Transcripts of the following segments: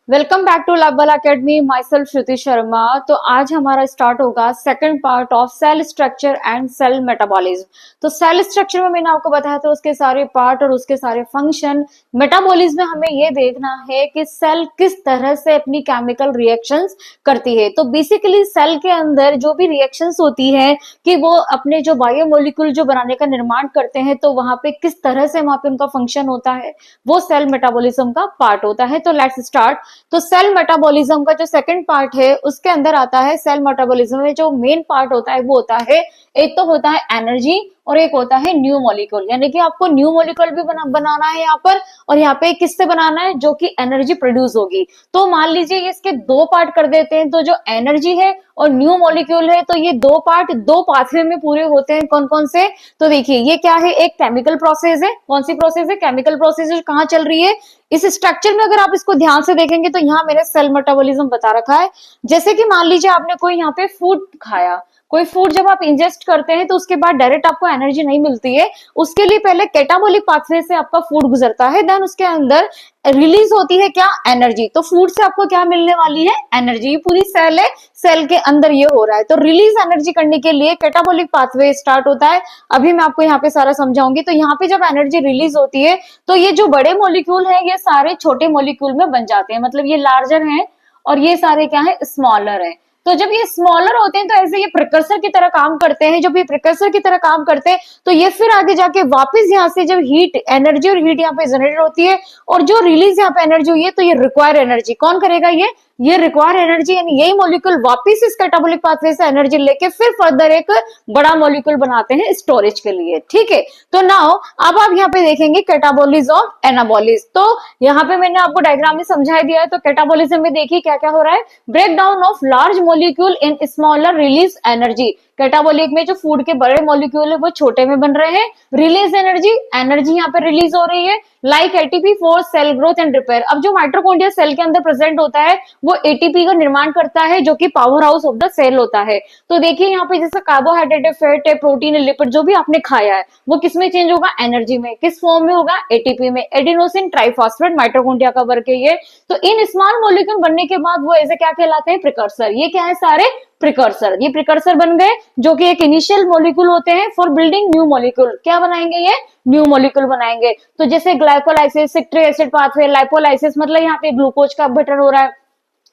Welcome back to Label academy. Myself Shruti Sharma. तो आज हमारा स्टार्ट होगा second part of cell structure and cell metabolism. तो सेल स्ट्रक्चर में मैंने आपको बताया था उसके सारे पार्ट और उसके सारे फंक्शन। मेटाबॉलिज्म में हमें ये देखना है कि सेल किस तरह से अपनी केमिकल रिएक्शंस करती है। तो बेसिकली सेल के अंदर जो भी रिएक्शंस होती है कि वो अपने जो बायोमोलिक्यूल जो बनाने का निर्माण करते हैं, तो वहां पे किस तरह से वहां पे उनका फंक्शन होता है, वो सेल मेटाबॉलिज्म का पार्ट होता है। तो लेट्स स्टार्ट। तो सेल मेटाबॉलिज्म का जो सेकंड पार्ट है उसके अंदर आता है, सेल मेटाबॉलिज्म में जो मेन पार्ट होता है वो होता है, एक तो होता है एनर्जी और एक होता है न्यू मॉलिक्यूल। यानी कि आपको न्यू मॉलिक्यूल भी बनाना है यहाँ पर, और यहाँ पे किससे बनाना है, जो कि एनर्जी प्रोड्यूस होगी। तो मान लीजिए इसके दो पार्ट कर देते हैं। तो जो एनर्जी है और न्यू मॉलिक्यूल है, तो ये दो पार्ट दो पाथवे में पूरे होते हैं। कौन कौन से? तो देखिए ये क्या है, एक केमिकल प्रोसेस है। कौन सी प्रोसेस है? केमिकल प्रोसेस है। कहाँ चल रही है? इस स्ट्रक्चर में अगर आप इसको ध्यान से देखेंगे तो यहाँ मैंने सेल मेटाबॉलिज्म बता रखा है। जैसे कि मान लीजिए आपने कोई यहाँ पे फूड खाया, कोई फूड जब आप इंजेस्ट करते हैं तो उसके बाद डायरेक्ट आपको एनर्जी नहीं मिलती है। उसके लिए पहले कैटाबॉलिक पाथवे से आपका फूड गुजरता है, देन उसके अंदर रिलीज होती है क्या? एनर्जी। तो फूड से आपको क्या मिलने वाली है? एनर्जी। पूरी सेल है, सेल के अंदर ये हो रहा है। तो रिलीज एनर्जी करने के लिए कैटाबॉलिक पाथवे स्टार्ट होता है। अभी मैं आपको यहाँ पे सारा समझाऊंगी। तो यहाँ पे जब एनर्जी रिलीज होती है तो ये जो बड़े मॉलिक्यूल है ये सारे छोटे मॉलिक्यूल में बन जाते हैं। मतलब ये लार्जर है और ये सारे क्या है? स्मॉलर है। तो जब ये स्मॉलर होते हैं तो ऐसे ये प्रिकर्सर की तरह काम करते हैं। जब ये प्रिकर्सर की तरह काम करते हैं तो ये फिर आगे जाके वापस यहाँ से जब हीट, एनर्जी और हीट यहाँ पे जनरेट होती है और जो रिलीज यहाँ पे एनर्जी हुई है, तो ये रिक्वायर एनर्जी कौन करेगा? ये रिक्वायर एनर्जी, यानी यही मॉलिक्यूल वापस इस कैटाबॉलिक पाथवे से एनर्जी लेके फिर फर्दर एक बड़ा मॉलिक्यूल बनाते हैं स्टोरेज के लिए। ठीक है। तो नाउ अब आप यहाँ पे देखेंगे कैटाबॉलिज्म और एनाबॉलिज्म। तो यहाँ पे मैंने आपको डायग्राम में समझा दिया है। तो कैटाबॉलिज्म में देखिए क्या क्या हो रहा है, break down of large molecule in smaller, release energy. Catabolic में जो फूड के बड़े मॉलिक्यूल है वो छोटे में बन रहे हैं। रिलीज एनर्जी, एनर्जी यहाँ पे रिलीज हो रही है like ATP for sale growth and repair. अब जो माइटोकॉन्ड्रिया सेल के अंदर प्रेजेंट होता है वो एटीपी का निर्माण करता है, जो कि powerhouse of the cell होता है। तो देखिए यहाँ पे जैसे कार्बोहाइड्रेट है, फैट है, प्रोटीन है, लिपिड जो भी आपने खाया है वो किस में चेंज होगा? एनर्जी में। किस फॉर्म में होगा? एटीपी में। एडिनोसिन ट्राइफॉस्फेट माइटोकॉन्ड्रिया का वर्क है ये। तो इन स्मॉल मॉलिक्यूल बनने के बाद वो ऐसे क्या कहलाते हैं? प्रिकर्सर। ये क्या है? सारे प्रिकर्सर। ये प्रिकर्सर बन गए जो कि एक इनिशियल मॉलिक्यूल होते हैं फॉर बिल्डिंग न्यू मॉलिक्यूल। क्या बनाएंगे? ये न्यू मॉलिक्यूल बनाएंगे। तो जैसे glycolysis, citric acid pathway, lipolysis, मतलब यहाँ पे ग्लूकोज का अपघटन हो रहा है,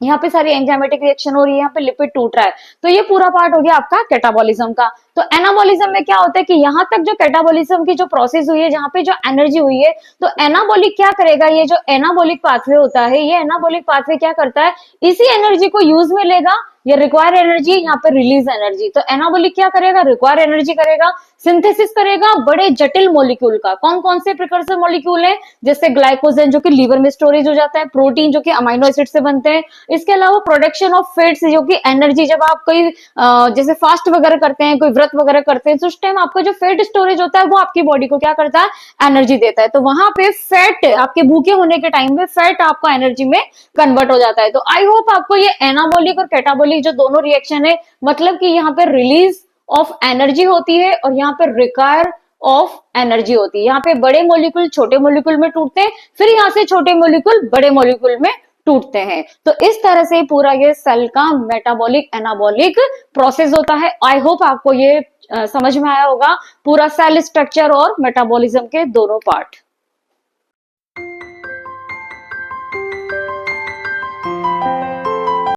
यहाँ पे सारी एंजाइमेटिक रिएक्शन हो रही है, यहाँ पे लिपिड टूट रहा है। तो ये पूरा पार्ट हो गया आपका कैटाबॉलिज्म का। तो एनाबॉलिज्म में क्या होता है कि यहाँ तक जो कैटाबॉलिज्म की जो प्रोसेस हुई है, जहाँ पे जो एनर्जी हुई है, तो एनाबॉलिक क्या करेगा? ये जो एनाबॉलिक पाथवे होता है, ये एनाबॉलिक पाथवे क्या करता है? इसी एनर्जी को यूज में लेगा। ये रिक्वायर एनर्जी, यहाँ पे रिलीज एनर्जी। तो एनाबॉलिक क्या करेगा? रिक्वायर एनर्जी करेगा, सिंथेसिस करेगा बड़े जटिल मॉलिक्यूल का। कौन कौन से प्रिकर्सर मॉलिक्यूल है? जैसे ग्लाइकोजन जो कि लीवर में स्टोरेज हो जाता है, प्रोटीन जो कि अमाइनो एसिड से बनते हैं। इसके अलावा प्रोडक्शन ऑफ फैट्स जो कि एनर्जी, जब आप कोई जैसे फास्ट वगैरह करते हैं, कोई व्रत वगैरह करते हैं, तो उस टाइम आपका जो फैट स्टोरेज होता है वो आपकी बॉडी को क्या करता है? एनर्जी देता है। तो वहां पे फैट, आपके भूखे होने के टाइम में फैट आपका एनर्जी में कन्वर्ट हो जाता है। तो आई होप आपको ये एनाबॉलिक और कैटाबॉलिक जो दोनों रिएक्शन है, मतलब कि यहाँ पे रिलीज ऑफ एनर्जी होती है और यहाँ पे रिक्वायर ऑफ एनर्जी होती है। यहाँ पे बड़े मॉलिक्यूल छोटे मॉलिक्यूल में टूटते हैं, फिर यहाँ से छोटे मॉलिक्यूल बड़े मॉलिक्यूल में टूटते हैं। तो इस तरह से पूरा ये सेल का मेटाबॉलिक एनाबॉलिक प्रोसेस होता है। आई होप आपको ये समझ में आया होगा, पूरा सेल स्ट्रक्चर और मेटाबॉलिज्म के दोनों पार्ट।